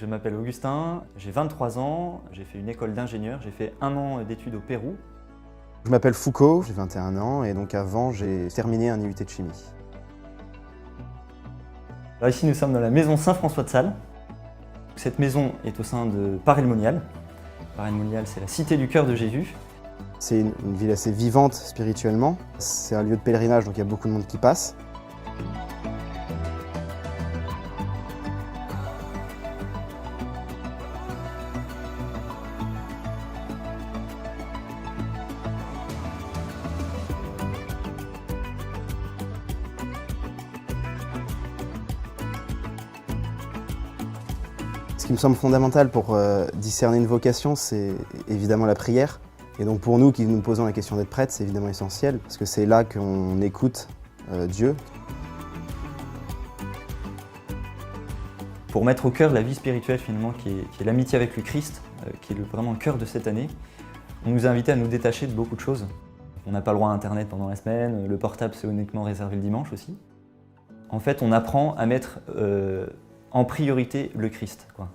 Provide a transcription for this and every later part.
Je m'appelle Augustin, j'ai 23 ans, j'ai fait une école d'ingénieur, j'ai fait 1 an d'études au Pérou. Je m'appelle Foucault, j'ai 21 ans et donc avant j'ai terminé un IUT de chimie. Alors ici nous sommes dans la maison Saint-François de Sales. Cette maison est au sein de Paray-le-Monial. Paray-le-Monial, c'est la cité du cœur de Jésus. C'est une ville assez vivante spirituellement. C'est un lieu de pèlerinage, donc il y a beaucoup de monde qui passe. Ce qui me semble fondamental pour discerner une vocation, c'est évidemment la prière. Et donc pour nous qui nous posons la question d'être prêtre, c'est évidemment essentiel, parce que c'est là qu'on écoute Dieu. Pour mettre au cœur la vie spirituelle finalement, qui est l'amitié avec le Christ, qui est vraiment le cœur de cette année, on nous a invités à nous détacher de beaucoup de choses. On n'a pas le droit à Internet pendant la semaine, le portable c'est uniquement réservé le dimanche aussi. En fait, on apprend à mettre en priorité le Christ, quoi.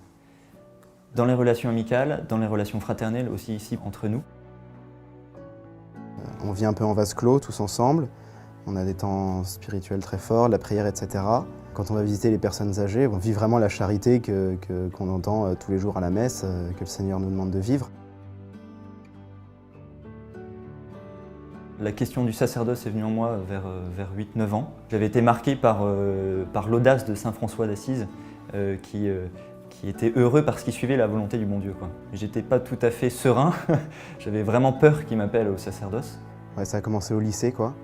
Dans les relations amicales, dans les relations fraternelles aussi ici entre nous. On vit un peu en vase clos tous ensemble, on a des temps spirituels très forts, la prière, etc. Quand on va visiter les personnes âgées, on vit vraiment la charité qu'on entend tous les jours à la messe, que le Seigneur nous demande de vivre. La question du sacerdoce est venue en moi vers 8-9 ans. J'avais été marqué par l'audace de saint François d'Assise qui était heureux parce qu'il suivait la volonté du bon Dieu, quoi. J'étais pas tout à fait serein, j'avais vraiment peur qu'il m'appelle au sacerdoce. Ouais, ça a commencé au lycée, quoi.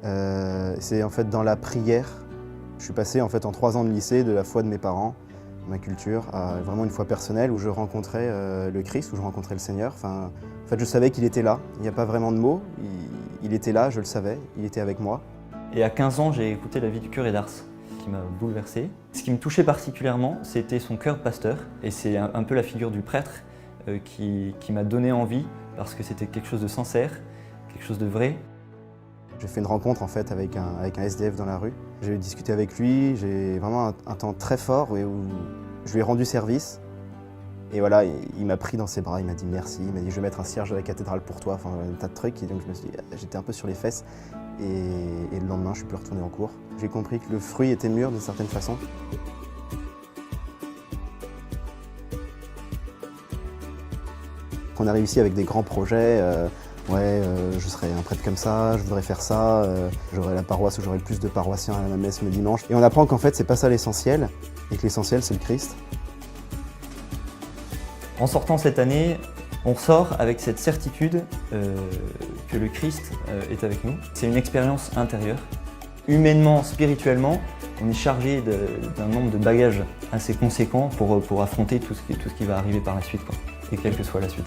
C'est en fait dans la prière. Je suis passé en fait en 3 ans de lycée de la foi de mes parents, ma culture, à vraiment une foi personnelle où je rencontrais le Christ, où je rencontrais le Seigneur. Enfin, en fait, je savais qu'il était là. Il n'y a pas vraiment de mots. Il était là, je le savais. Il était avec moi. Et à 15 ans, j'ai écouté la vie du curé d'Ars, qui m'a bouleversé. Ce qui me touchait particulièrement, c'était son cœur de pasteur. Et c'est un peu la figure du prêtre qui m'a donné envie, parce que c'était quelque chose de sincère, quelque chose de vrai. J'ai fait une rencontre en fait avec un SDF dans la rue. J'ai discuté avec lui, j'ai vraiment un temps très fort où je lui ai rendu service. Et voilà, il m'a pris dans ses bras, il m'a dit merci, il m'a dit je vais mettre un cierge à la cathédrale pour toi, enfin un tas de trucs. Et donc j'étais un peu sur les fesses et le lendemain je suis plus retourné en cours. J'ai compris que le fruit était mûr d'une certaine façon. On a réussi avec des grands projets. Je serai un prêtre comme ça, je voudrais faire ça, j'aurai la paroisse où j'aurai le plus de paroissiens à la messe le dimanche. Et on apprend qu'en fait c'est pas ça l'essentiel, et que l'essentiel c'est le Christ. En sortant cette année, on sort avec cette certitude que le Christ est avec nous. C'est une expérience intérieure. Humainement, spirituellement, on est chargé d'un nombre de bagages assez conséquent pour affronter tout ce qui va arriver par la suite, quoi. Et quelle que soit la suite.